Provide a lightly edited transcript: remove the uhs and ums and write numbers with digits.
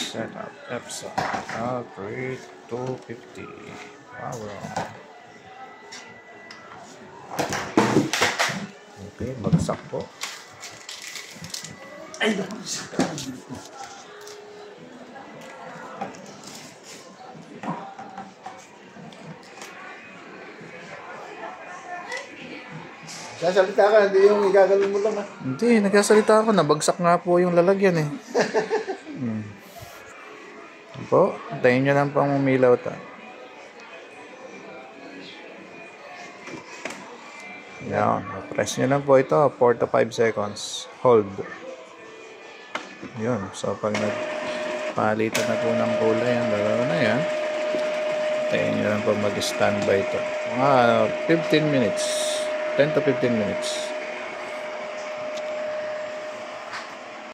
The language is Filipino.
Setup Epson Upgrade 250 power on. Okay, bagsak po. Ay, sasalita ka, hindi yung igagalan mo lang ha. Hindi, nagsasalita ako. Nabagsak nga po yung lalagyan eh. Po, tayo nyo lang pang umilaw ta. Yan, press nyo lang po ito 4 to 5 seconds. Hold. Yun, so pag nagpalitan na po ng kulay, ang dalawa na yan, tayo nyo lang po mag-standby ito. 15 minutes. 10 to 15 minutes.